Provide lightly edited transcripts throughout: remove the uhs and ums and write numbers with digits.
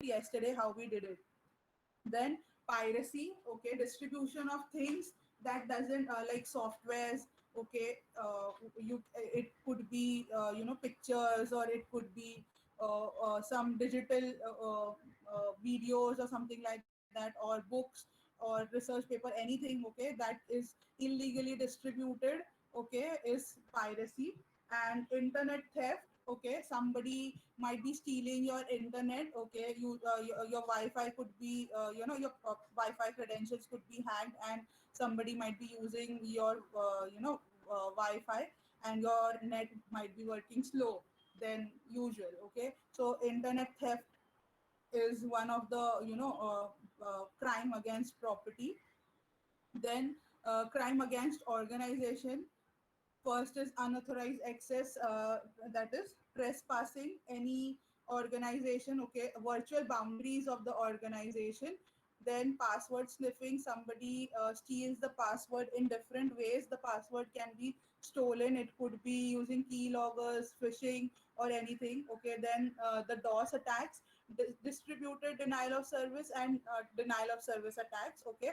yesterday how we did it. Then piracy, okay, distribution of things that doesn't like softwares, okay, you it could be pictures, or it could be some digital videos or something like that, or books or research paper, anything, okay, that is illegally distributed, okay, is piracy. And internet theft, okay, somebody might be stealing your internet, okay, your wi-fi could be your wi-fi credentials could be hacked, and somebody might be using your wi-fi, and your net might be working slow than usual, okay. So internet theft is one of the crime against property. Then crime against organization. First is unauthorized access, that is trespassing any organization, okay, virtual boundaries of the organization. Then password sniffing, somebody steals the password in different ways. The password can be stolen, it could be using keyloggers, phishing, or anything, okay. Then the DOS attacks, distributed denial of service, and denial of service attacks, okay.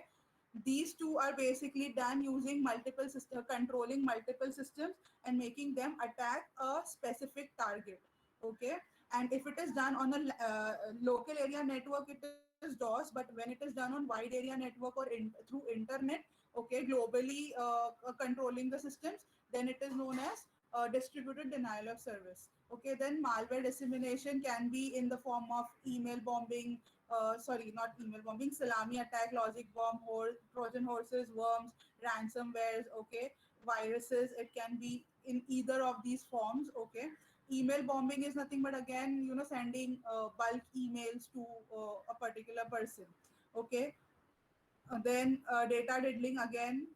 These two are basically done using multiple system, controlling multiple systems and making them attack a specific target, okay. And if it is done on a local area network, it is DOS, but when it is done on wide area network or through internet, okay, globally controlling the systems, then it is known as distributed denial of service, okay. Then malware dissemination can be in the form of email bombing, sorry, not email bombing, salami attack, logic bomb, Trojan horses, worms, ransomwares, okay, viruses. It can be in either of these forms, okay. Email bombing is nothing but, again, sending bulk emails to a particular person, okay. Then data diddling, again,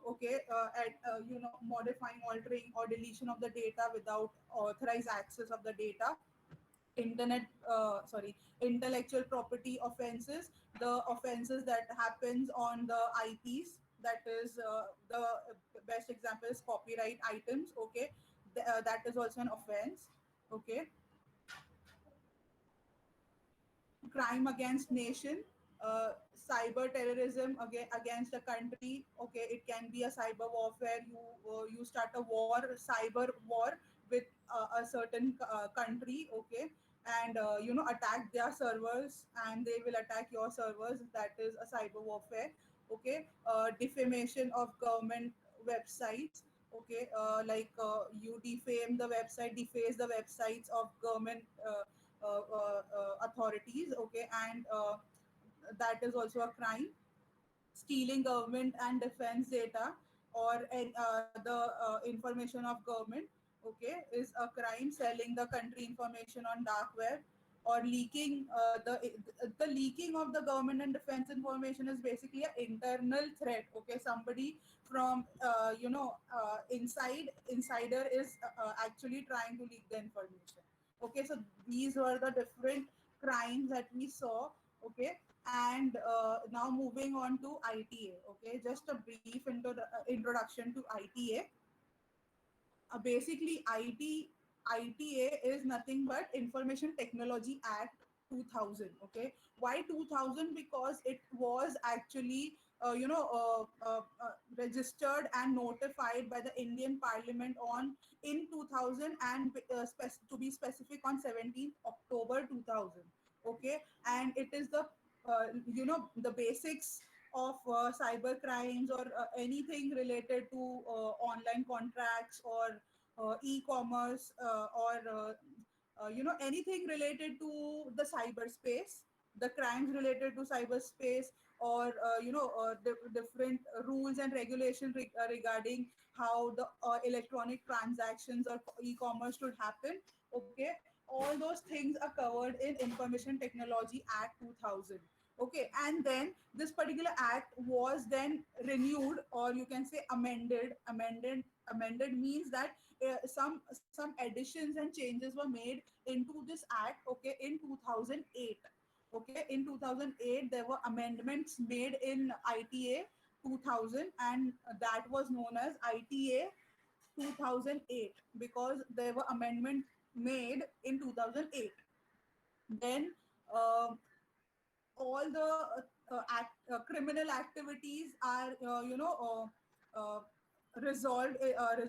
okay, at modifying, altering, or deletion of the data without authorized access of the data. Internet sorry Intellectual property offenses, the offenses that happens on the IPs, that is the best example is copyright items, okay. That is also an offense, okay. Crime against nation, cyber terrorism against a country, okay. It can be a cyber warfare. You start a war, cyber war, with a certain country, okay, and attack their servers, and they will attack your servers. That is a cyber warfare, okay. Defamation of government websites, okay, like you defame the website, deface the websites of government authorities, okay, and that is also a crime. Stealing government and defense data, or the information of government, okay, is a crime. Selling the country information on dark web, or leaking the leaking of the government and defense information is basically an internal threat, okay. Somebody from insider is actually trying to leak the information, okay. So these were the different crimes that we saw, okay. And now moving on to ITA, okay, just a brief introduction to ITA. Basically, ITA is nothing but Information Technology Act 2000. Okay, why 2000? Because it was actually registered and notified by the Indian Parliament on in 2000, and to be specific, on 17th October 2000. Okay, and it is the the basics of cyber crimes, or anything related to online contracts, or e-commerce, or anything related to the cyberspace, the crimes related to cyberspace, or different rules and regulations regarding how the electronic transactions or e-commerce should happen, okay. All those things are covered in Information Technology Act 2000, okay. And then this particular act was then renewed, or you can say amended means that some additions and changes were made into this act, okay, in 2008, okay. In 2008 there were amendments made in ITA 2000, and that was known as ITA 2008, because there were amendments made in 2008. Then uh, all the criminal activities are resolved,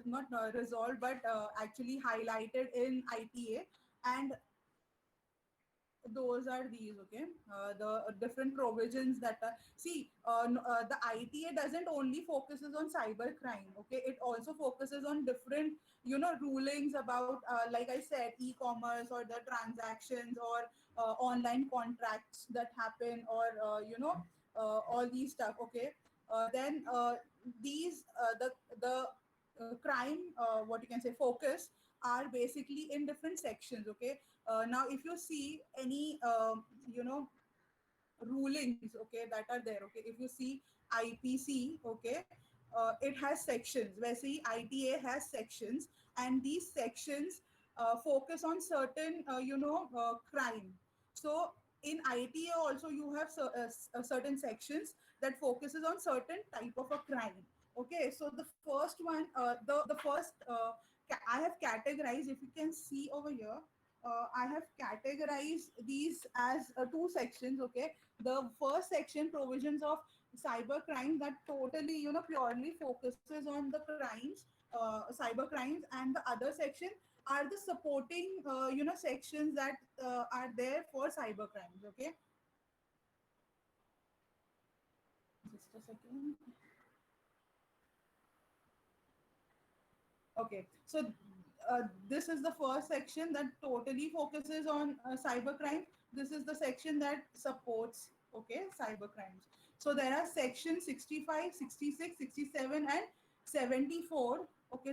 not resolved, but actually highlighted in ITA. And those are these, okay, the different provisions that are, see, the ITA doesn't only focuses on cyber crime, okay, it also focuses on different, rulings about, like I said, e-commerce, or the transactions, or online contracts that happen, or all these stuff, okay. Then these the crime, what you can say, focus, are basically in different sections, okay. Now if you see any rulings, okay, that are there, okay, if you see IPC, okay, it has sections where, see, ITA has sections, and these sections focus on certain crime. So in ITA also you have certain sections that focuses on certain type of a crime. Okay, so the first one, the first I have categorized, if you can see over here, I have categorized these as two sections. Okay, the first section, provisions of cyber crimes, that totally, purely focuses on the crimes, cyber crimes, and the other section are the supporting, sections that are there for cyber crimes. Okay, just a second. Okay, so this is the first section that totally focuses on cyber crime. This is the section that supports, okay, cyber crimes. So there are sections 65, 66, 67, and 74, okay,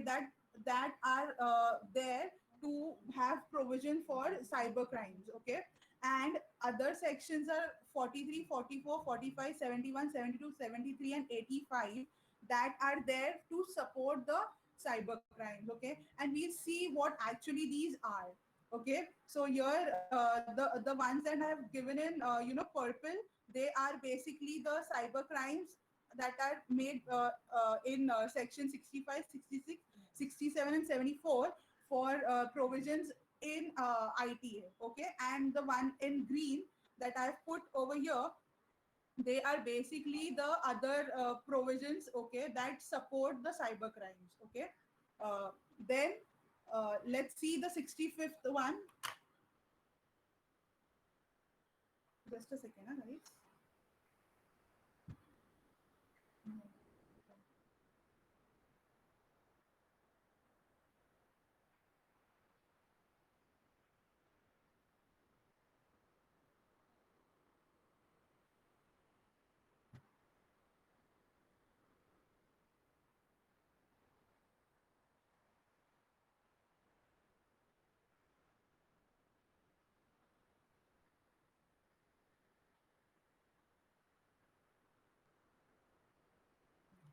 that are there to have provision for cyber crimes, okay. And other sections are 43, 44, 45, 71, 72, 73, and 85, that are there to support the cyber crimes, okay. And we'll see what actually these are, okay. So here, the ones that I have given in purple, they are basically the cyber crimes that are made in section 65, 66, 67, and 74 for provisions in ITA, okay. And the one in green that I've put over here, they are basically the other provisions, okay, that support the cyber crimes, okay. Then let's see the 65th one. Just a second, guys.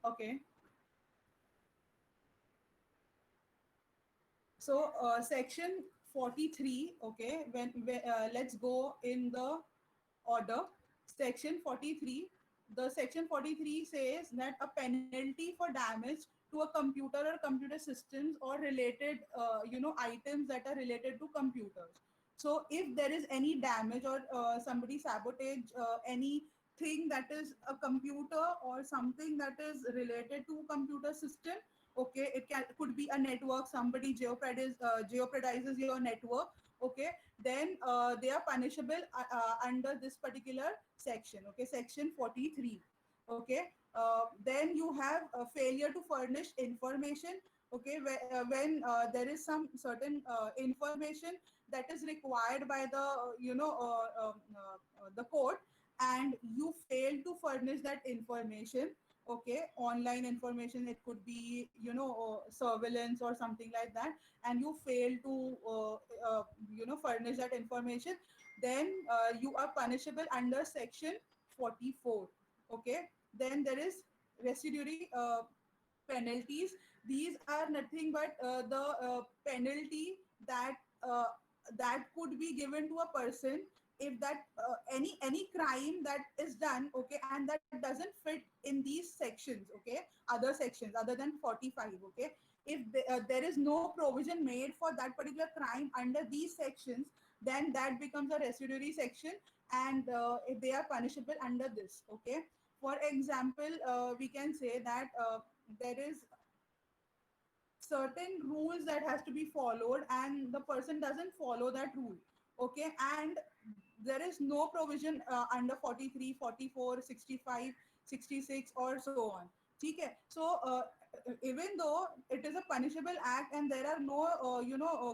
Okay, so section 43, okay, let's go in the order. Section 43, the section 43 says that a penalty for damage to a computer or computer systems or related items that are related to computers. So if there is any damage, or somebody sabotage anything that is a computer, or something that is related to computer system, okay, could be a network, somebody jeopardizes your network, okay, then they are punishable under this particular section, okay, section 43, okay. Then you have a failure to furnish information, okay, when there is some certain information that is required by the the court, and you fail to furnish that information, okay, online information, it could be surveillance or something like that, and you fail to furnish that information, then you are punishable under section 44, okay. Then there is residuary penalties. These are nothing but the penalty that could be given to a person if that any crime that is done, okay, and that doesn't fit in these sections, okay, other sections other than 45, okay. If there is no provision made for that particular crime under these sections, then that becomes a residuary section, and they are punishable under this. Okay, for example, we can say that there is certain rules that has to be followed and the person doesn't follow that rule. Okay, and there is no provision under 43, 44, 65, 66 or so on. Okay, so even though it is a punishable act and there are no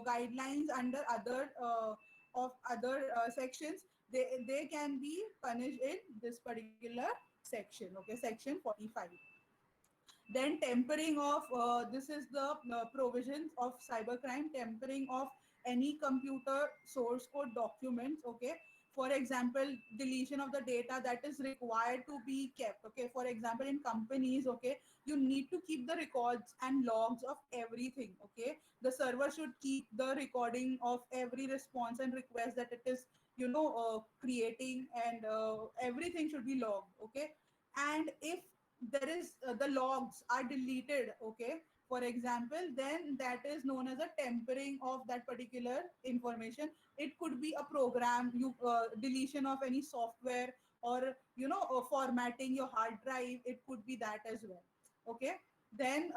guidelines under other sections, they can be punished in this particular section. Okay, section 45. Then tempering of this is the provisions of cybercrime, tempering of any computer source code documents. Okay, for example, deletion of the data that is required to be kept. Okay, for example, in companies, okay, you need to keep the records and logs of everything. Okay, the server should keep the recording of every response and request that it is creating, and everything should be logged. Okay, and if there is the logs are deleted, okay, for example, then that is known as a tempering of that particular information. It could be a program, you deletion of any software, or formatting your hard drive, it could be that as well. Okay, then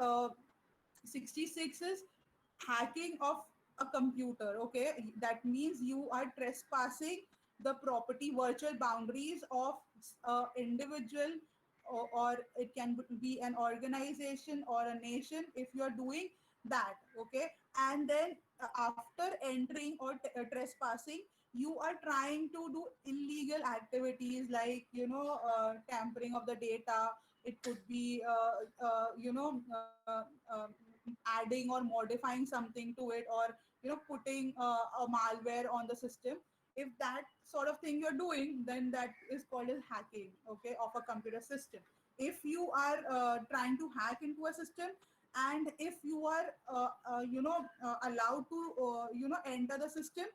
66 is hacking of a computer. Okay, that means you are trespassing the property virtual boundaries of individual, or it can be an organization or a nation if you are doing that. Okay, and then after entering or trespassing, you are trying to do illegal activities like tampering of the data. It could be adding or modifying something to it, or putting a malware on the system. If that sort of thing you're doing, then that is called as hacking, okay, of a computer system. If you are trying to hack into a system, and if you are allowed to enter the system,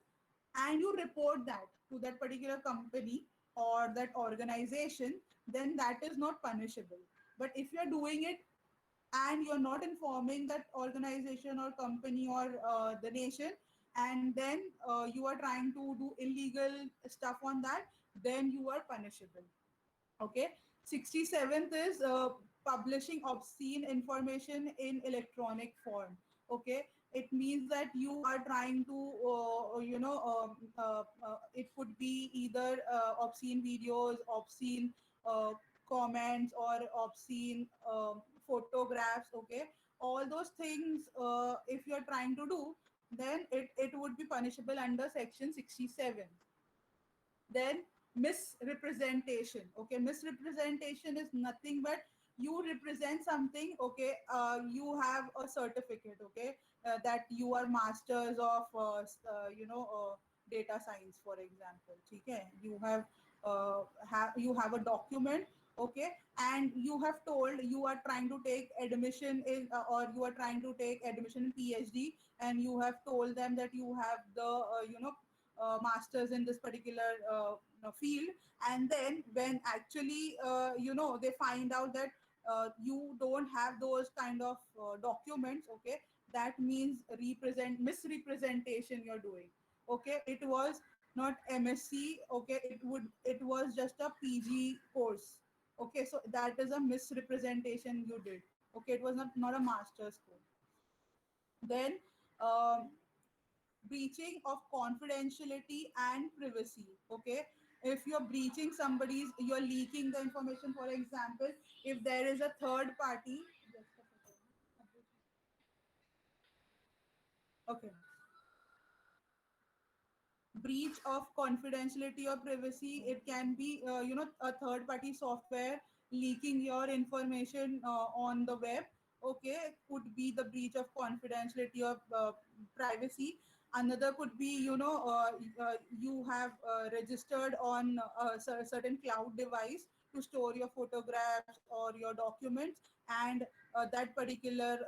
and you report that to that particular company or that organization, then that is not punishable. But if you're doing it and you're not informing that organization or company or the nation, and then you are trying to do illegal stuff on that, then you are punishable. Okay, 67th is publishing obscene information in electronic form. Okay, it means that you are trying to it could be either obscene videos, obscene uh, comments, or obscene photographs. Okay, all those things, if you're trying to do, then it would be punishable under section 67. Then misrepresentation. Okay, misrepresentation is nothing but you represent something. Okay, you have a certificate. Okay, that you are masters of data science, for example. Okay, you have a document. Okay, and you have told you are trying to take admission in or you are trying to take admission in PhD, and you have told them that you have the masters in this particular field. And then when actually they find out that you don't have those kind of documents. Okay, that means represent misrepresentation you're doing. Okay, it was not MSc. Okay, it was just a PG course. Okay, so that is a misrepresentation you did. Okay, it was not a master's course. Then breaching of confidentiality and privacy. Okay, if you're breaching somebody's, you're leaking the information. For example, if there is a third party, okay, breach of confidentiality or privacy, it can be a third party software leaking your information on the web. Okay, could be the breach of confidentiality or privacy. Another could be you have registered on a certain cloud device to store your photographs or your documents, and that particular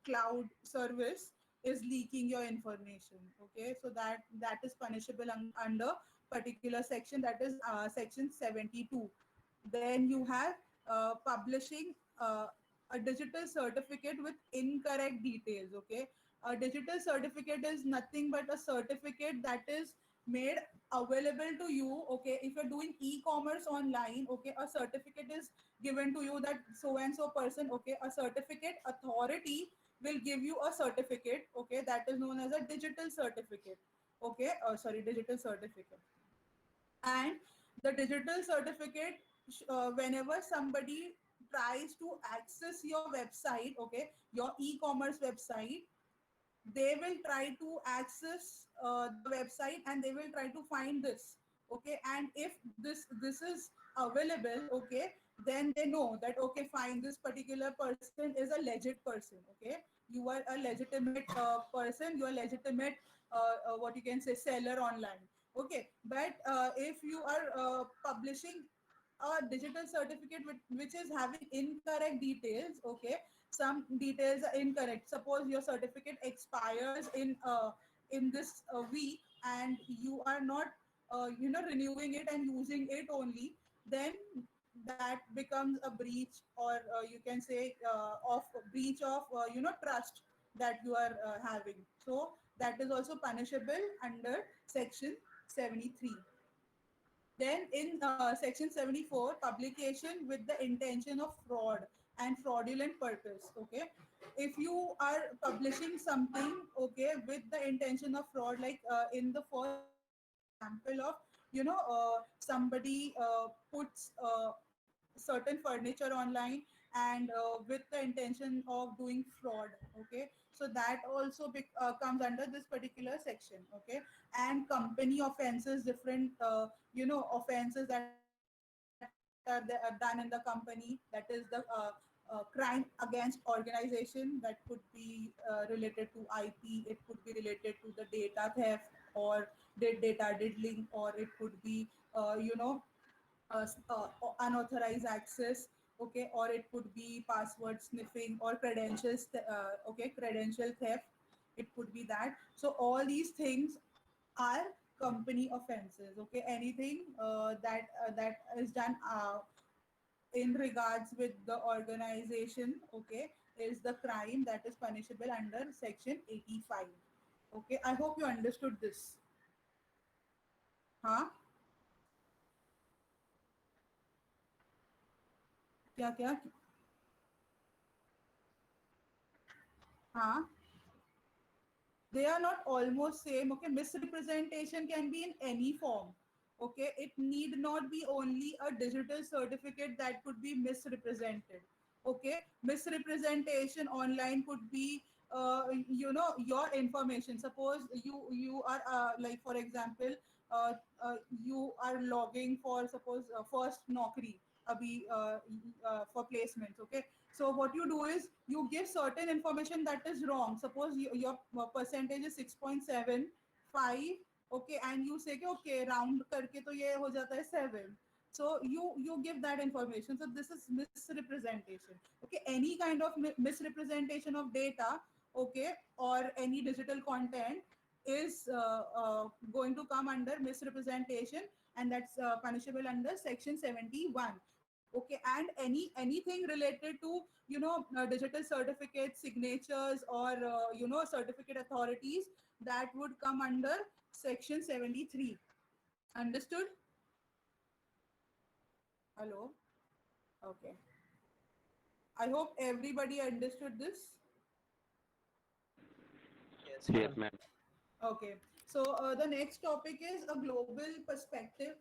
cloud service is leaking your information. Okay, so that is punishable under particular section, that is section 72. Then you have publishing a digital certificate with incorrect details. Okay, A digital certificate is nothing but a certificate that is made available to you. Okay, if you're doing e-commerce online, okay, a certificate is given to you that so and so person, okay, a certificate authority will give you a certificate, okay, that is known as a digital certificate. Okay, sorry, digital certificate. And the digital certificate, whenever somebody tries to access your website, okay, your e-commerce website, they will try to access the website and they will try to find this. Okay, and if this is available, okay, then they know that, okay, fine, this particular person is a legit person. Okay, you are a legitimate person, you are legitimate, what you can say, seller online. Okay, but if you are publishing a digital certificate which is having incorrect details, okay, some details are incorrect. Suppose your certificate expires in this week and you are not renewing it and using it only, then that becomes a breach, or you can say of breach of trust that you are having. So that is also punishable under section 73. Then in section 74, publication with the intention of fraud and fraudulent purpose. Okay, if you are publishing something, okay, with the intention of fraud, like in the first example of somebody puts certain furniture online and with the intention of doing fraud. Okay, so that also comes under this particular section. Okay, and company offenses, different offenses that are done in the company, that is the crime against organization, that could be related to IP, it could be related to the data theft or data diddling, or it could be unauthorized access. Okay, or it could be password sniffing or credentials, okay, credential theft, it could be that. So all these things are company offenses. Okay, anything that is done in regards with the organization, okay, is the crime that is punishable under section 85. Okay, I hope you understood this. Huh? क्या क्या? हाँ, they are not almost same. Okay, misrepresentation can be in any form. Okay, it need not be only a digital certificate that could be misrepresented. Okay, misrepresentation online could be your information. Suppose you are like, for example, uh, you are logging for, suppose, first Naukri abhi, for placements. Okay, so what you do is you give certain information that is wrong. Suppose your percentage is 6.75, okay, and you say कि, okay, round करके तो ये हो जाता है 7. So you give that information. So this is misrepresentation. Okay, any kind of misrepresentation of data, okay, or any digital content is going to come under misrepresentation, and that's punishable under section 71. Okay, and anything related to digital certificates, signatures, or certificate authorities, that would come under section 73. Understood? Hello? Okay, I hope everybody understood this. Yes, ma'am. Okay, so the next topic is a global perspective,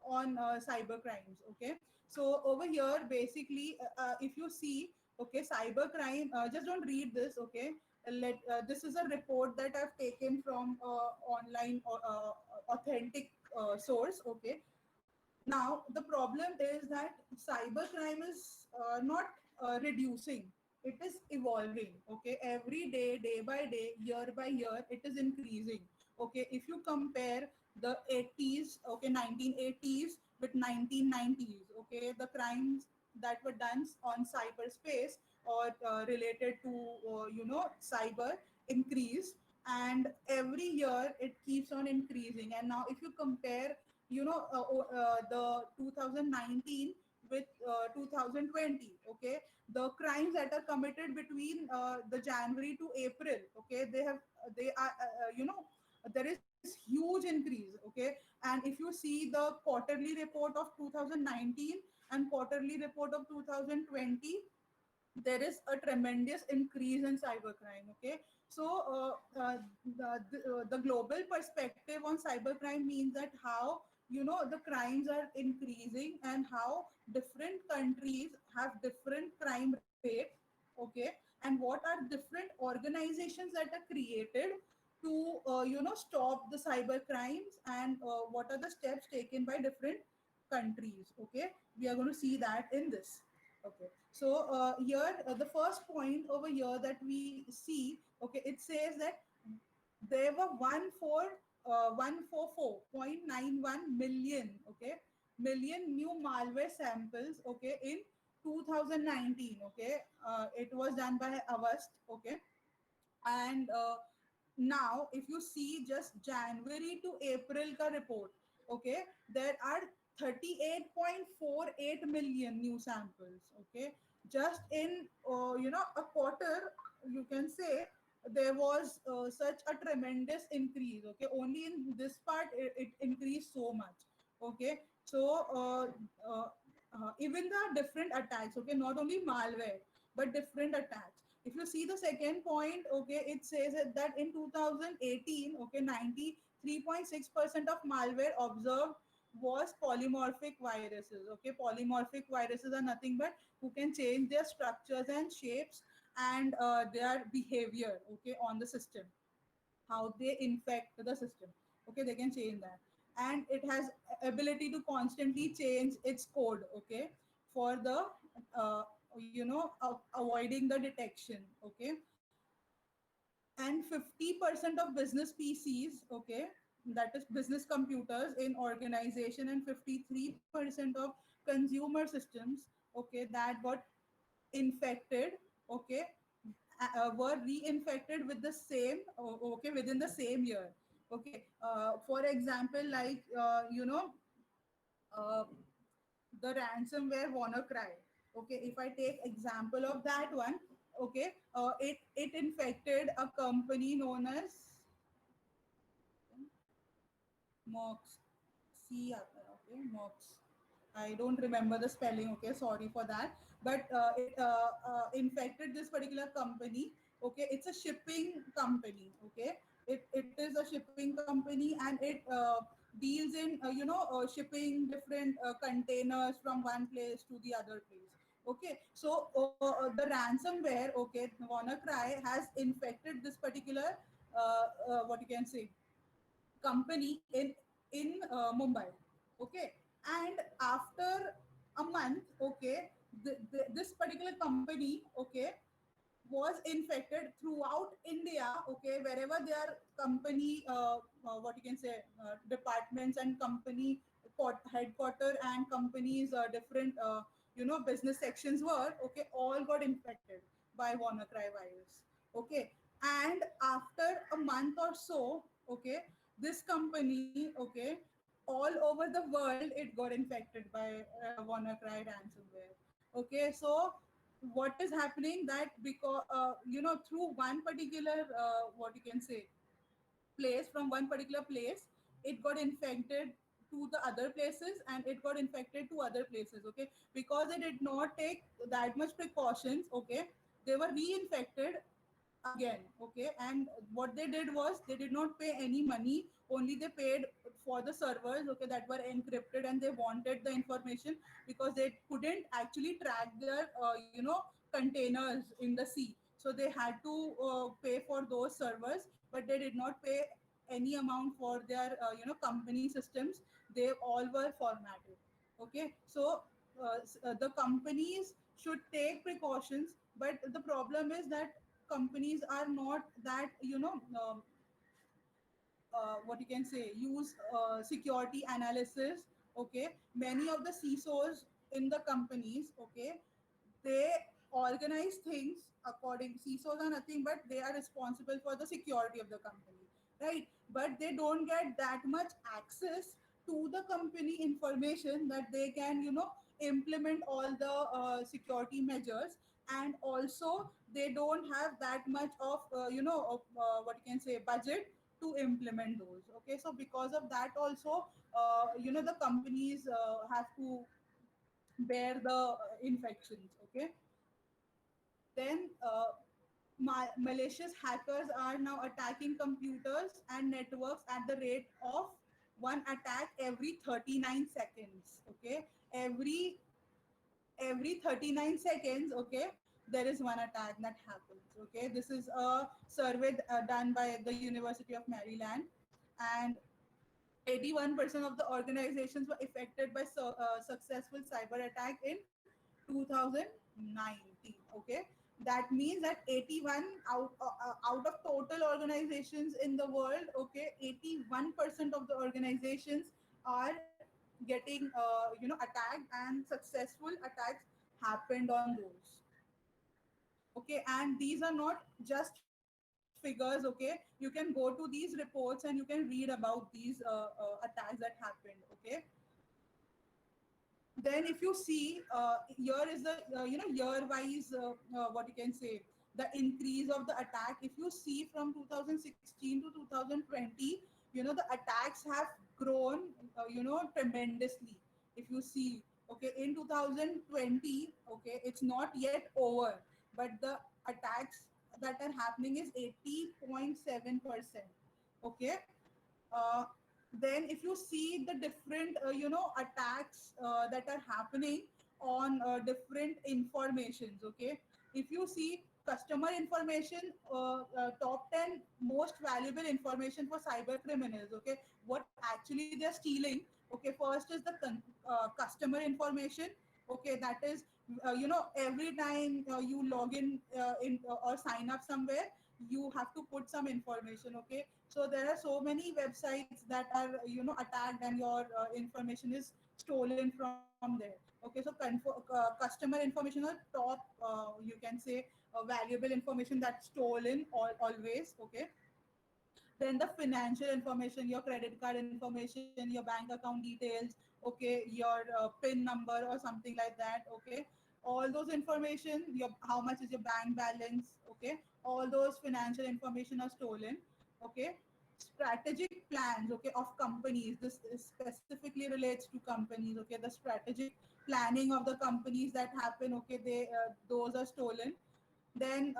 on cyber crimes. Okay, so over here, basically, if you see, okay, cyber crime, just don't read this. Okay, this is a report that I've taken from online authentic source. Okay, now the problem is that cybercrime is not reducing, it is evolving. Okay, every day, day by day, year by year, it is increasing. Okay, if you compare the 80s, okay, 1980s with 1990s, okay, the crimes that were done on cyberspace or related to cyber increased, and every year it keeps on increasing. And now if you compare the 2019 with 2020. Okay, the crimes that are committed between the January to April, okay, they are there is huge increase. Okay, and if you see the quarterly report of 2019 and quarterly report of 2020, there is a tremendous increase in cybercrime. Okay, so the global perspective on cybercrime means that how the crimes are increasing and how different countries have different crime rates. Okay, and what are different organizations that are created to stop the cyber crimes, and what are the steps taken by different countries. Okay, we are going to see that in this. Okay, so here the first point over here that we see, okay, it says that there were 144.91 million, okay, million new malware samples, okay, in 2019. Okay, it was done by Avast. Okay, and now if you see just January to April ka report, okay, there are 38.48 million new samples. Okay, just in a quarter, you can say there was such a tremendous increase. Okay, only in this part it increased so much. Okay, so even the different attacks, okay, not only malware but different attacks. If you see the second point, okay, it says that in 2018, okay, 93.6% of malware observed was polymorphic viruses. Okay, polymorphic viruses are nothing but who can change their structures and shapes and their behavior, okay, on the system, how they infect the system. Okay, they can change that, and it has ability to constantly change its code. Okay, for the uh, avoiding the detection. Okay, and 50% of business PCs, okay, that is business computers in organization, and 53% of consumer systems, okay, that got infected. Okay, were reinfected with the same, okay, within the same year. Okay, for example, like uh, the ransomware WannaCry. Okay, if I take example of that one, okay, it infected a company known as Mox. Okay, Mox. I don't remember the spelling. Okay, sorry for that. But it infected this particular company. Okay, it's a shipping company. Okay, it is a shipping company, and it deals in shipping different containers from one place to the other place. Okay, so the ransomware, okay, WannaCry has infected this particular what you can say company in Mumbai. Okay, and after a month, okay, this particular company, okay, was infected throughout India. Okay, wherever their company, what you can say, departments and company headquarter and companies, different business sections were. Okay, all got infected by WannaCry virus. Okay, and after a month or so, okay, this company, okay, all over the world it got infected by WannaCry ransomware. Okay, so what is happening that because through one particular what you can say place, from one particular place it got infected to the other places, and it got infected to other places. Okay, because they did not take that much precautions. Okay, they were reinfected again. Okay, and what they did was they did not pay any money, only they paid for the servers, okay, that were encrypted, and they wanted the information because they couldn't actually track their containers in the sea, so they had to pay for those servers, but they did not pay any amount for their company systems. They all were formatted. Okay, so the companies should take precautions, but the problem is that companies are not that what you can say use security analysis. Okay, many of the CISOs in the companies, okay, they organize things according. CISOs are nothing but they are responsible for the security of the company, right? But they don't get that much access to the company information that they can implement all the security measures, and also they don't have that much of what you can say budget to implement those. Okay, so because of that also, the companies have to bear the infections. Okay, then malicious hackers are now attacking computers and networks at the rate of one attack every 39 seconds. Okay, every 39 seconds, okay, there is one attack that happens. Okay, this is a survey done by the University of Maryland, and 81% of the organizations were affected by successful cyber attack in 2019. Okay, that means that 81 out of total organizations in the world, okay, 81% of the organizations are getting attacked, and successful attacks happened on those. Okay, and these are not just figures. Okay, you can go to these reports and you can read about these attacks that happened. Okay, then if you see, here is the year wise, what you can say, the increase of the attack. If you see from 2016 to 2020, the attacks have grown tremendously. If you see, okay, in 2020, okay, it's not yet over, but the attacks that are happening is 80.7%. Okay, uh, then if you see the different attacks that are happening on different informations. Okay, if you see customer information, top 10 most valuable information for cyber criminals. Okay, what actually they're stealing. Okay, first is the customer information. Okay, that is every time you log in or sign up somewhere, you have to put some information. Okay, so there are so many websites that are attacked, and your information is stolen from there. Okay, so customer information are top, you can say, valuable information that's stolen always. Okay, then the financial information, your credit card information, your bank account details. Okay, your pin number or something like that. Okay, all those information, your how much is your bank balance. Okay, all those financial information are stolen. Okay, strategic plans, okay, of companies. This specifically relates to companies. Okay, the strategic planning of the companies that happen, okay, they those are stolen. Then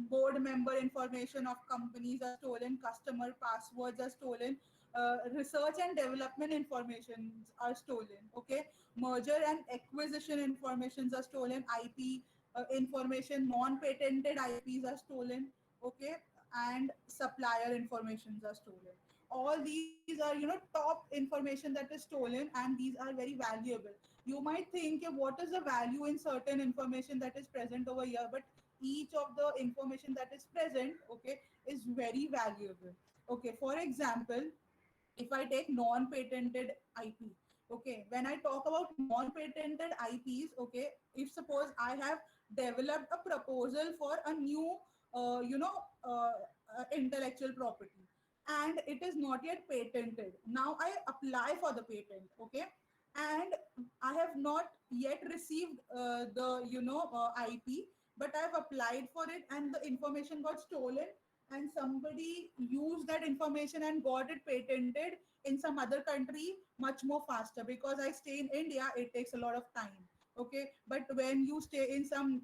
board member information of companies are stolen, customer passwords are stolen, research and development informations are stolen. Okay, merger and acquisition informations are stolen, IP information, non-patented IPs are stolen. Okay, and supplier informations are stolen. All these are top information that is stolen, and these are very valuable. You might think, "Yeah, what is the value in certain information that is present over here?" But each of the information that is present, okay, is very valuable. Okay, for example, if I take non-patented IP. Okay, when I talk about non-patented IPs, okay, if suppose I have developed a proposal for a new, intellectual property, and it is not yet patented. Now I apply for the patent. Okay, and I have not yet received the IP, but I've applied for it, and the information got stolen, and somebody used that information and got it patented in some other country much more faster. Because I stay in India, it takes a lot of time. Okay, but when you stay in some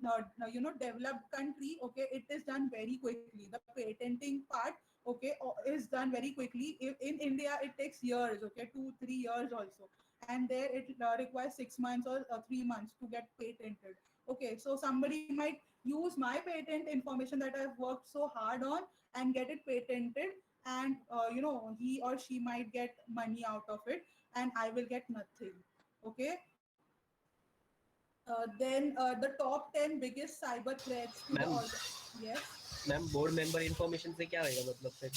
developed country, okay, it is done very quickly. The patenting part, okay, is done very quickly. In India it takes years, okay, 2 3 years also, and there it requires 6 months or 3 months to get patented. Okay, so somebody might use my patent information that I've worked so hard on and get it patented, and he or she might get money out of it, and I will get nothing. Okay, then the top 10 biggest cyber threats to the ma'am yes. Ma'am board member information से क्या होएगा मतलब फिर?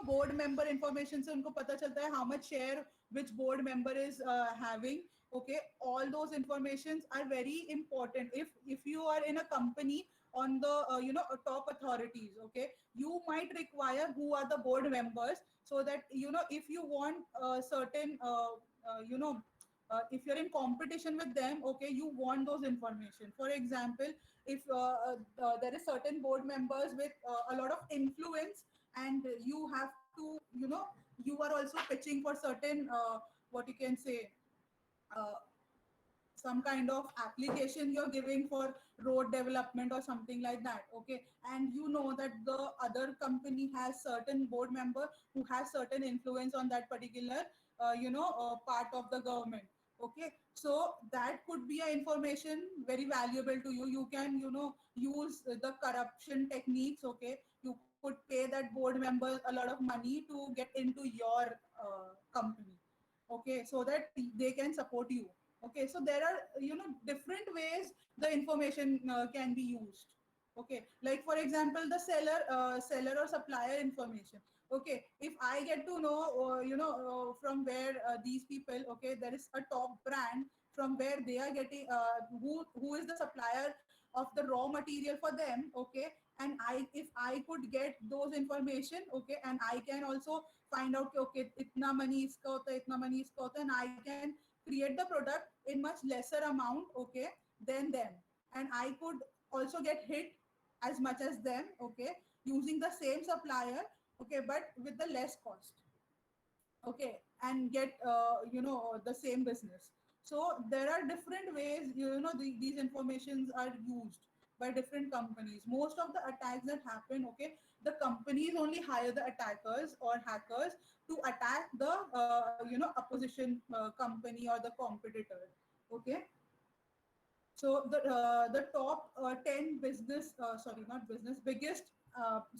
Board member information से उनको पता चलता है how much share which board member is having. Okay, all those informations are very important. If you are in a company on the top authorities, okay, you might require who are the board members, so that if you want certain if you're in competition with them, okay, you want those information. For example, if there is certain board members with a lot of influence, and you have to, you are also pitching for certain, what you can say, uh, some kind of application you're giving for road development or something like that, okay, and you know that the other company has certain board member who has certain influence on that particular part of the government, okay, so that could be a information very valuable to you. You can, use the corruption techniques, okay, you could pay that board member a lot of money to get into your company, okay, so that they can support you. Okay, so there are, different ways the information can be used. Okay, like for example, the seller or supplier information. Okay, if I get to know, from where these people, okay, there is a top brand from where they are getting, who is the supplier of the raw material for them, okay, and if I could get those information, okay, and I can also find out, okay, itna money iska hota hai, itna money iska hota hai, and I can create the product in much lesser amount, okay, than them, and I could also get hit as much as them, okay, using the same supplier, okay, but with the less cost, okay, and get the same business. So there are different ways, these informations are used by different companies. Most of the attacks that happen, okay, the companies only hire the attackers or hackers to attack the opposition company or the competitor, okay. So the top 10 business, sorry, not business, biggest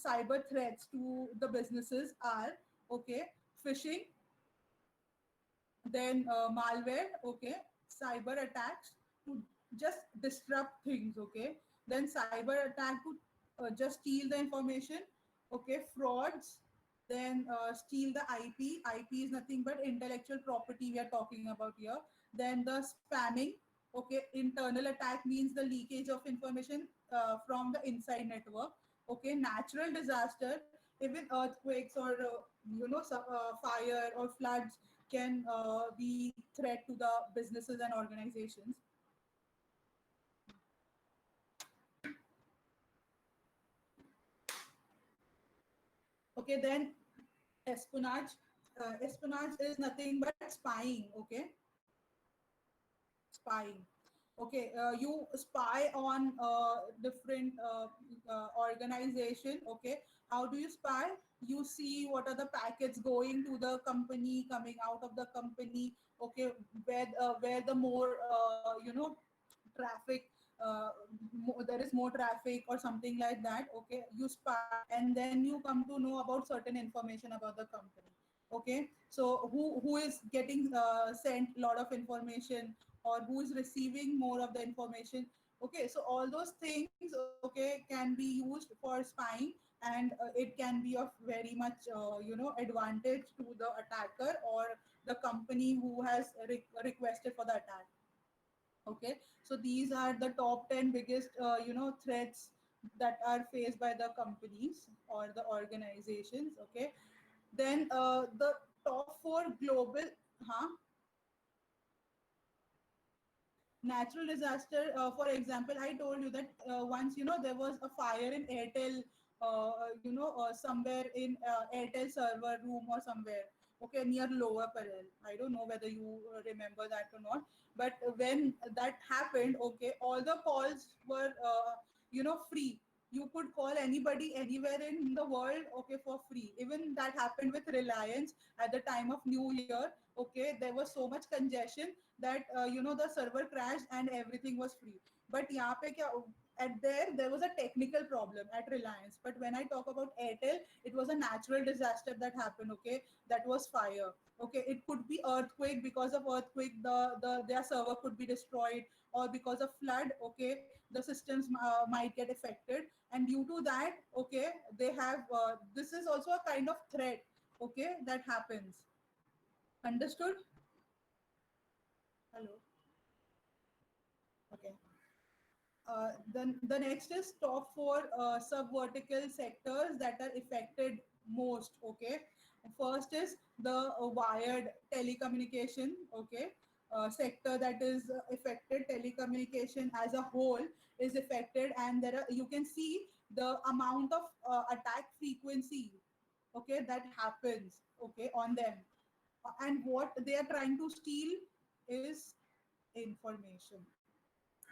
cyber threats to the businesses are, okay, phishing, then malware, okay, cyber attacks to just disrupt things, okay, then cyber attack to just steal the information, okay, frauds, then steal the ip is nothing but intellectual property we are talking about here, then the spamming, okay, internal attack means the leakage of information from the inside network, okay, natural disaster, even earthquakes or fire or floods can be threat to the businesses and organizations. Okay, then espionage. Espionage is nothing but spying. Okay, spying. Okay, you spy on different organization. Okay, how do you spy? You see what are the packets going to the company, coming out of the company. Okay, where the more traffic, there is more traffic or something like that, okay, you spy and then you come to know about certain information about the company, okay, so who is getting sent a lot of information, or who is receiving more of the information, okay, so all those things, okay, can be used for spying, and it can be of very much advantage to the attacker or the company who has requested for the attack. Okay, so these are the top 10 biggest threats that are faced by the companies or the organizations. Okay, then the top 4 global, huh? Natural disaster, for example, I told you that once, there was a fire in Airtel, somewhere in Airtel server room or somewhere, okay, near Lower Parel. I don't know whether you remember that or not, but when that happened, okay, all the calls were free. You could call anybody anywhere in the world, okay, for free. Even that happened with Reliance at the time of New Year. Okay, there was so much congestion that the server crashed and everything was free. But यहाँ पे क्या, at there was a technical problem at Reliance. But when I talk about Airtel, it was a natural disaster that happened. Okay, that was fire. Okay, it could be earthquake. Because of earthquake, their server could be destroyed, or because of flood. Okay, the systems might get affected, and due to that, okay, they have this is also a kind of threat. Okay, that happens. Understood? Hello. Okay. Then the next is top 4 sub-vertical sectors that are affected most. Okay, first is the wired telecommunication. Okay, sector that is affected. Telecommunication as a whole is affected, and there are, you can see the amount of attack frequency, okay, that happens, okay, on them. And what they are trying to steal is information,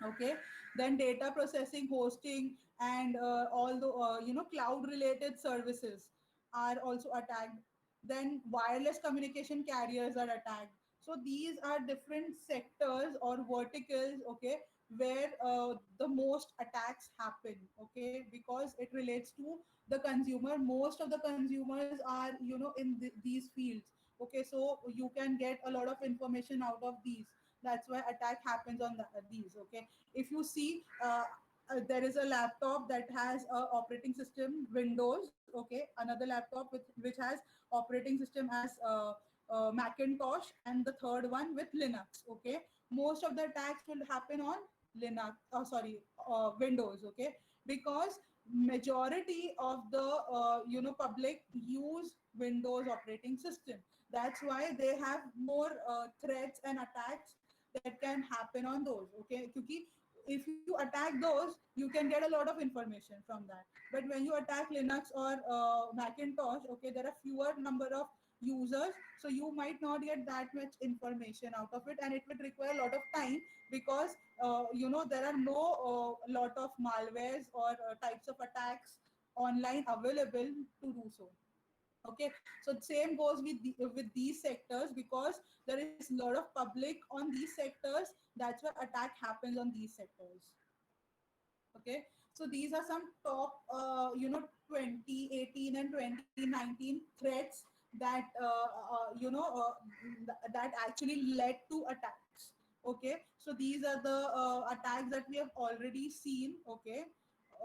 okay. Then data processing, hosting, and all the cloud related services are also attacked. Then wireless communication carriers are attacked. So these are different sectors or verticals, okay, where the most attacks happen, okay, because it relates to the consumer. Most of the consumers are, in these fields, okay. So you can get a lot of information out of these. That's why attack happens on these, okay. If you see, there is a laptop that has a operating system Windows, okay, another laptop which has operating system as Macintosh, and the third one with Linux, okay. Most of the attacks will happen on Linux, sorry, Windows, okay, because majority of the public use Windows operating system. That's why they have more threats and attacks that can happen on those, okay. Because if you attack those, you can get a lot of information from that. But when you attack Linux or Macintosh, okay, there are fewer number of users, so you might not get that much information out of it, and it would require a lot of time, because there are no lot of malwares or types of attacks online available to do so, okay. So same goes with these sectors, because there is a lot of public on these sectors. That's why attack happens on these sectors, okay. So these are some top 2018 and 2019 threats that that actually led to attacks, okay. So these are the attacks that we have already seen, okay.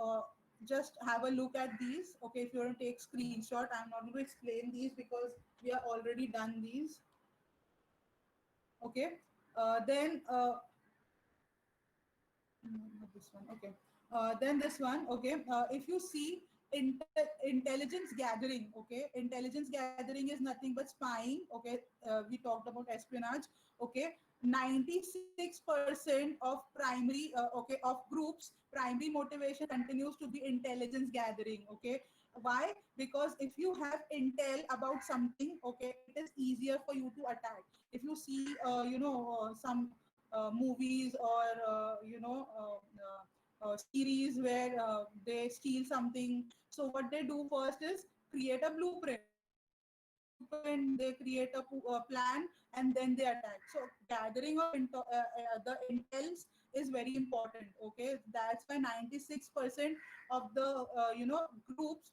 uh, just have a look at these, okay. If you want to take screenshot, I'm not going to explain these because we have already done these, okay. Then not this one, okay. Then this one, okay. If you see intelligence gathering, okay. Intelligence gathering is nothing but spying, okay. We talked about espionage, okay. 96% of primary, okay, of groups, primary motivation continues to be intelligence gathering, okay. Why? Because if you have intel about something, okay, it is easier for you to attack. If you see, some movies or series where they steal something, so what they do first is create a blueprint. They create a plan, and then they attack. So gathering of the intels is very important, okay. That's why 96% of the groups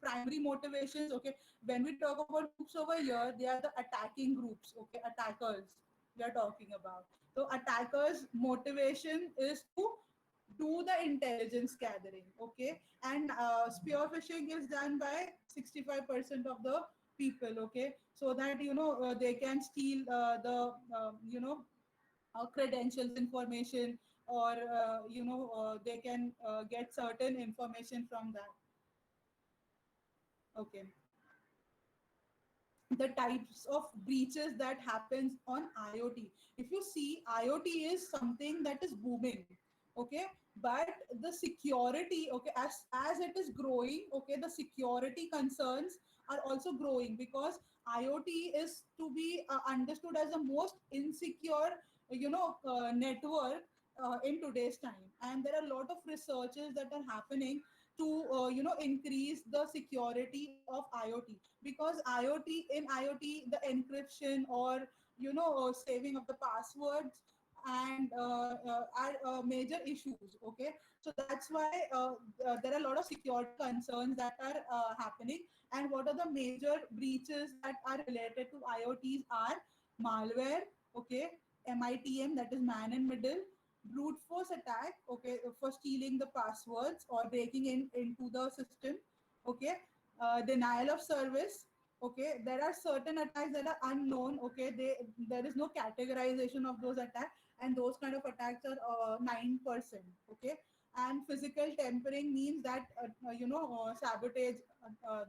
primary motivations, okay. When we talk about groups over here, they are the attacking groups, okay, attackers we are talking about. So attackers motivation is to do the intelligence gathering, okay. And spear phishing is done by 65% of the people, okay. So that they can steal the credentials information, or they can get certain information from that, okay. The types of breaches that happens on IoT. If you see, IoT is something that is booming, okay. But the security, okay, as it is growing, okay, the security concerns are also growing, because IoT is to be understood as the most insecure network in today's time. And there are a lot of researches that are happening to increase the security of IoT, because IoT the encryption or saving of the passwords and are major issues, okay. So that's why there are a lot of security concerns that are happening. And what are the major breaches that are related to IoTs are malware, okay, MITM, that is man in middle, brute force attack, okay, for stealing the passwords or breaking into the system, okay. Denial of service, okay. There are certain attacks that are unknown, okay. There is no categorization of those attacks, and those kind of attacks are 9%, okay. And physical tampering means that sabotage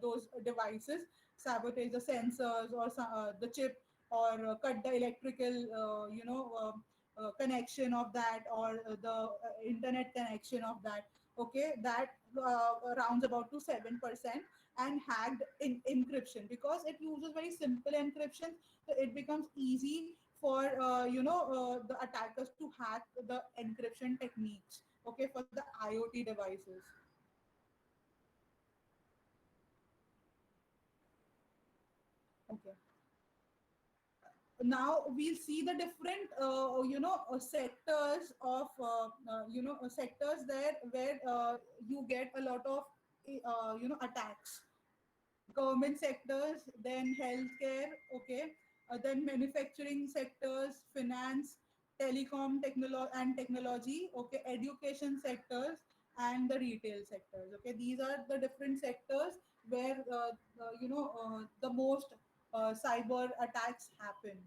those devices, sabotage the sensors or the chip, or cut the electrical connection of that, or the internet connection of that. Okay, that rounds about to 7%, and hacked in encryption, because it uses very simple encryption, so it becomes easy for the attackers to hack the encryption techniques, okay, for the IoT devices. Okay, now we'll see the different sectors of sectors there where you get a lot of attacks. Government sectors, then healthcare, okay, then manufacturing sectors, finance, telecom, technology, okay, education sectors, and the retail sectors. Okay, these are the different sectors where the most cyber attacks happen.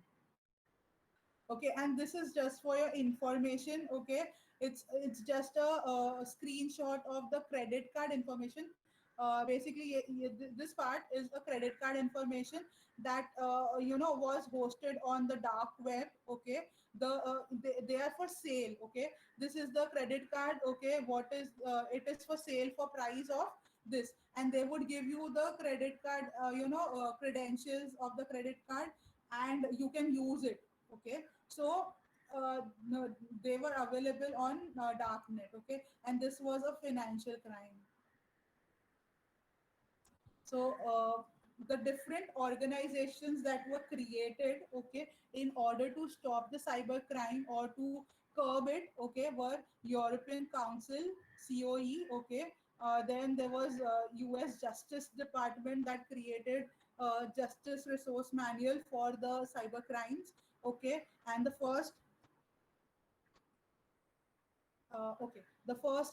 Okay, and this is just for your information. Okay, it's just a screenshot of the credit card information. Basically, this part is a credit card information that was hosted on the dark web. Okay, they are for sale. Okay, this is the credit card. Okay, what is it is for sale for price of this, and they would give you the credit card credentials of the credit card, and you can use it. Okay, so no, they were available on darknet. Okay, and this was a financial crime. So the different organizations that were created, okay, in order to stop the cyber crime or to curb it, okay, were European Council, COE, okay. Then there was US Justice Department that created Justice Resource Manual for the cyber crimes, okay. And the first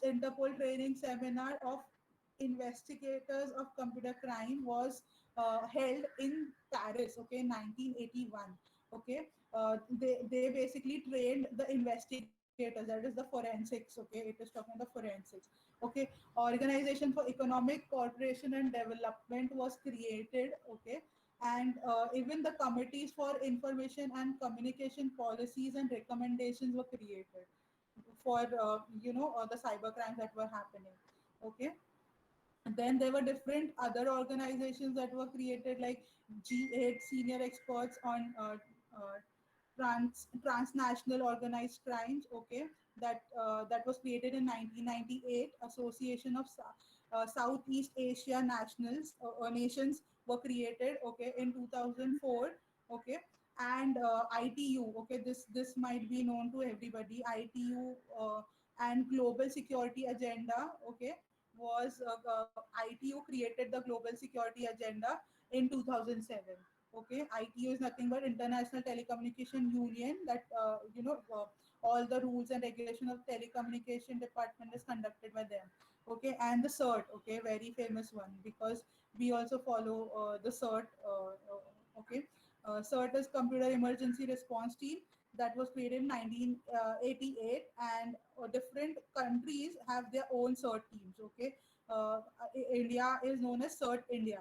Interpol training seminar of investigators of computer crime was held in Paris, okay, in 1981. Okay, they basically trained the investigators, that is the forensics. Okay, it is talking about the forensics. Okay, Organization for Economic Cooperation and Development was created. Okay, and even the committees for information and communication policies and recommendations were created for the cyber crimes that were happening. Okay, and then there were different other organizations that were created, like G8, senior experts on transnational organized crimes. Okay, that was created in 1998. Association of Southeast Asia nationals nations were created. Okay, in 2004. Okay, and ITU. Okay, this might be known to everybody. ITU and Global Security Agenda. Okay, was ITU created the Global Security Agenda in 2007. Okay, ITU is nothing but International Telecommunication Union, that all the rules and regulation of telecommunication department is conducted by them. Okay, and the CERT. Okay, very famous one, because we also follow the CERT. Okay, CERT is Computer Emergency Response Team, that was created in 1988, and different countries have their own CERT teams. Okay, India is known as CERT India.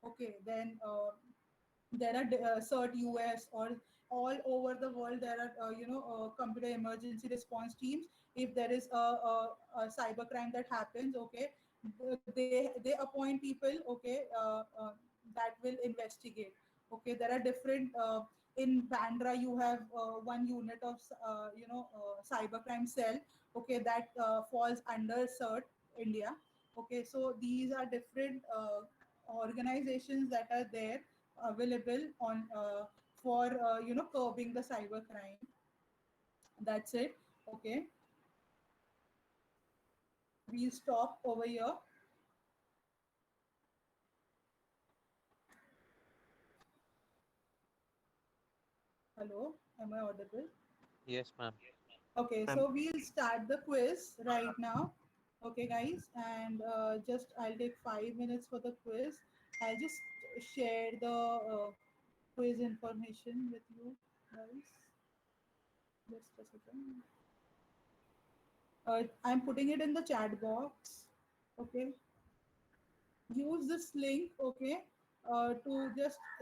Okay, then there are CERT US, or all over the world there are computer emergency response teams. If there is a cyber crime that happens, okay, they appoint people, okay, that will investigate. Okay, there are different in Bandra you have one unit of cybercrime cell. Okay, that falls under CERT India. Okay, so these are different organizations that are there available on for curbing the cyber crime. That's it. Okay, we'll stop over here. Hello, am I audible? Yes, ma'am. Okay, I'm so we'll start the quiz right now. Okay, guys, and just I'll take 5 minutes for the quiz. I'll just share the quiz information with you guys. Just a second. I'm putting it in the chat box. Okay, use this link. Okay, to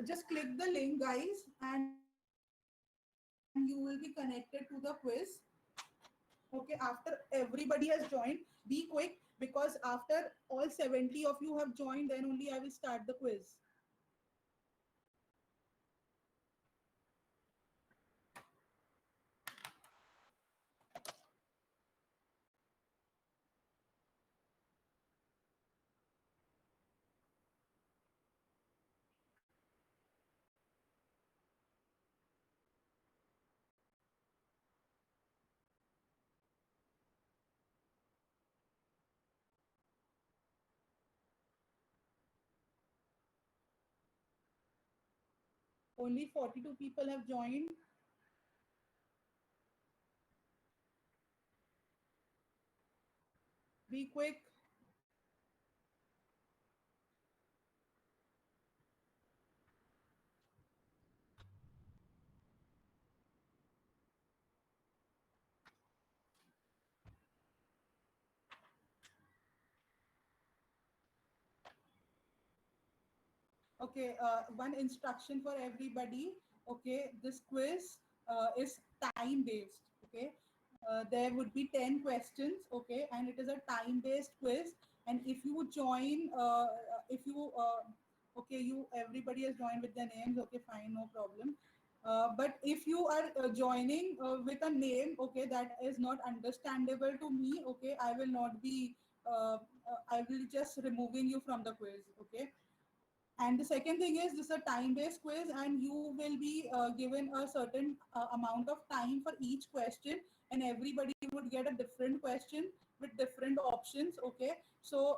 just click the link, guys, and and you will be connected to the quiz. Okay, after everybody has joined, be quick because after all 70 of you have joined, then only I will start the quiz. Only 42 people have joined. Be quick. Okay, one instruction for everybody. Okay, this quiz is time based. Okay, there would be 10 questions. Okay, and it is a time based quiz. And if you join, if you okay, you everybody has joined with their names. Okay, fine, no problem. But if you are joining with a name, okay, that is not understandable to me, okay, I will not be. I will just removing you from the quiz. Okay, and the second thing is this is a time based quiz, and you will be given a certain amount of time for each question, and everybody would get a different question with different options. Okay, so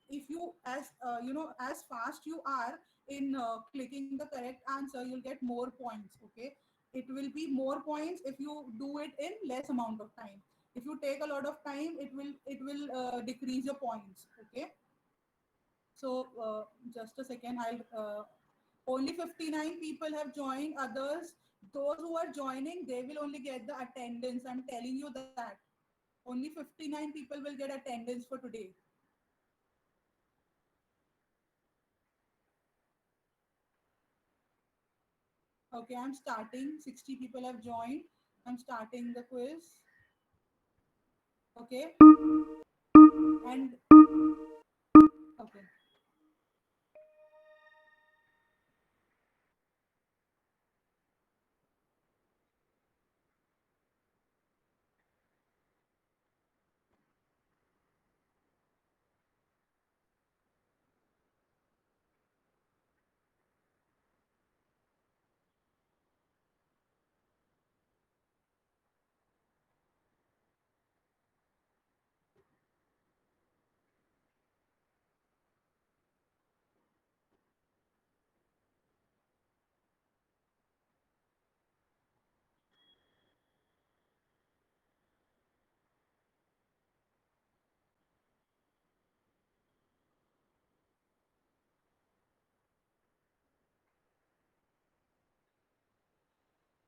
if you as fast you are in clicking the correct answer, you'll get more points. Okay, it will be more points if you do it in less amount of time. If you take a lot of time, it will decrease your points. Okay, so just a second, only 59 people have joined. Others, those who are joining, they will only get the attendance. I'm telling you that. Only 59 people will get attendance for today. Okay, I'm starting. 60 people have joined. I'm starting the quiz. Okay, and okay.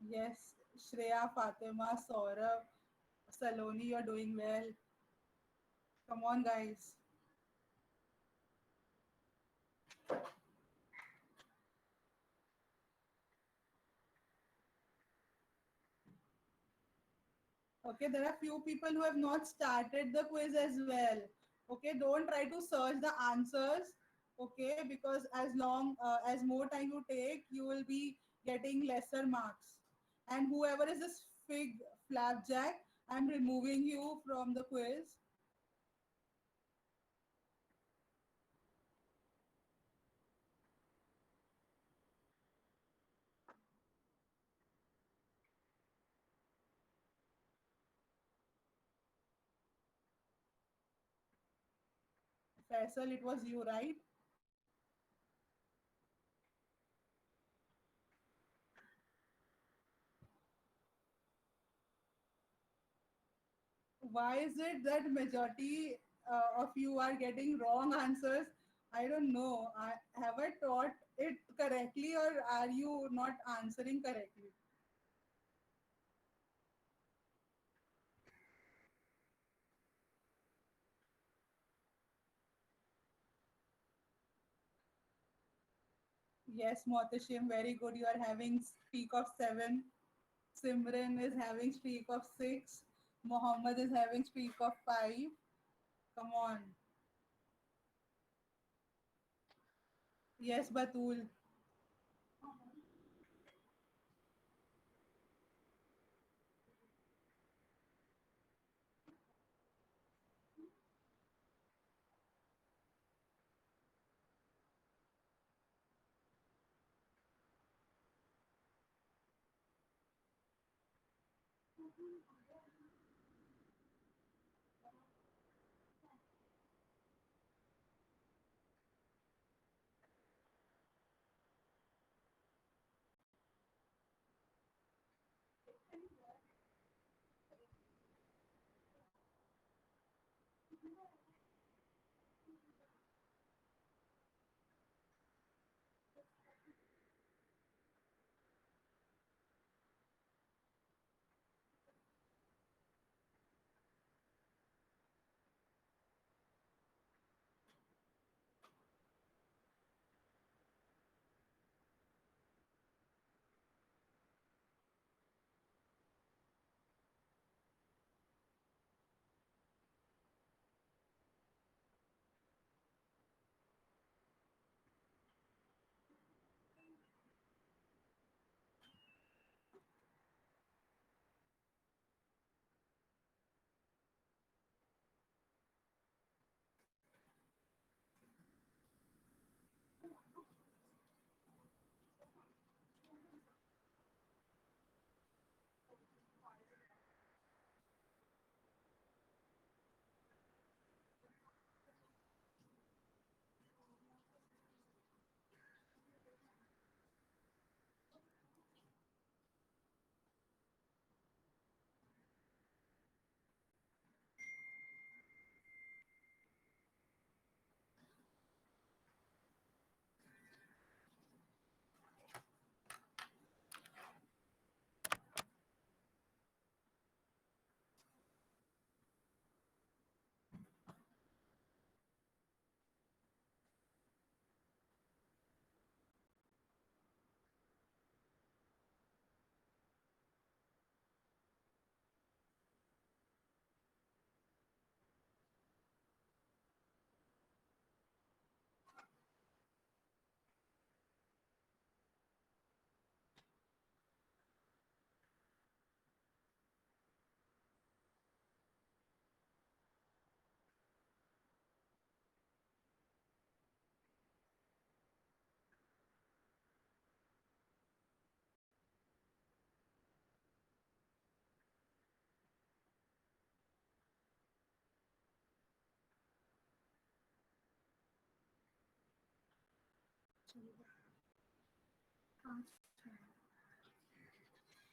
Yes, Shreya, Fatima, Saurabh, Saloni, you're doing well. Come on, guys. Okay, there are few people who have not started the quiz as well. Okay, don't try to search the answers. Okay, because as long as more time you take, you will be getting lesser marks. And whoever is this fig flapjack, I'm removing you from the quiz. Faisal, it was you, right? Why is it that majority of you are getting wrong answers? I don't know. Have I taught it correctly, or are you not answering correctly? Yes, Motashim, very good. You are having streak of 7. Simran is having streak of 6. Mohammed is having streak of 5. Come on. Yes, Batul.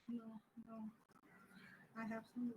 No, no. I have some.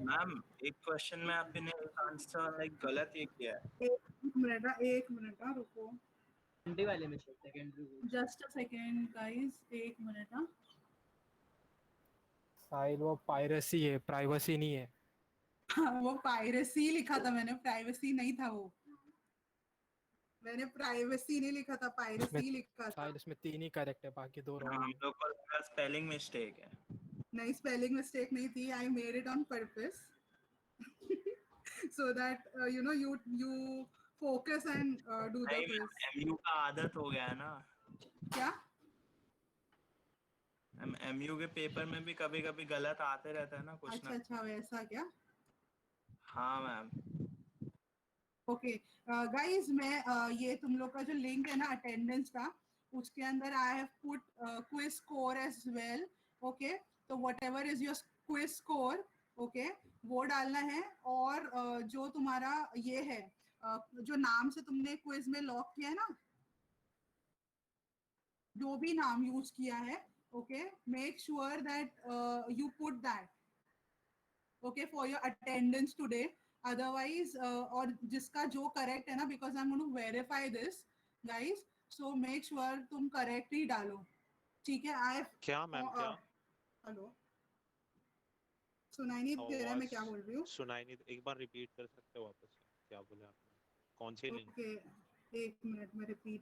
Ma'am एक question में आपने answer like गलत ये किया है। एक minute रुको। Secondary वाले में secondary just a second guys, एक मिनट। साहिल वो पायरेसी है, प्राइवेसी नहीं है। वो पायरेसी लिखा था मैंने, प्राइवेसी नहीं था वो। मैंने प्राइवेसी नहीं लिखा था, पायरेसी लिखा था। साहिल इसमें 3 ही करेक्ट है, बाकी 2 हम रॉन्ग है। लोग को स्पेलिंग मिस्टेक है। नहीं, स्पेलिंग मिस्टेक नहीं थी। I made it on purpose so that you focus and do the नहीं quiz. एमयू का आदत हो गया है ना। क्या? एमयू के पेपर में भी कभी कभी गलत आते रहता है ना कुछ अच्छा ना। अच्छा, वैसा क्या? हाँ मैम। ओके गाइस, मैं ये तुम लोग का जो लिंक है ना अटेंडेंस का, उसके अंदर I have put quiz score as well. Okay, तो whatever is your quiz score, okay, वो डालना है। और जो तुम्हारा ये है, जो नाम से तुमने क्विज में लॉक किया है ना, जो भी नाम यूज किया है, okay, make sure that you put that, okay, for your attendance today. Otherwise और जिसका जो correct है ना, because I'm going to verify this guys, so make sure तुम correct ही डालो, ठीक है? क्या मैम क्या? हेलो, सुनाई नहीं दे रहा है आवाज मैं क्या बोल रही हूँ? सुनाई नहीं, एक बार रिपीट कर सकते हो वापस से? क्या बोले आपने? कौन सी लिंक? ओके, एक मिनट में रिपीट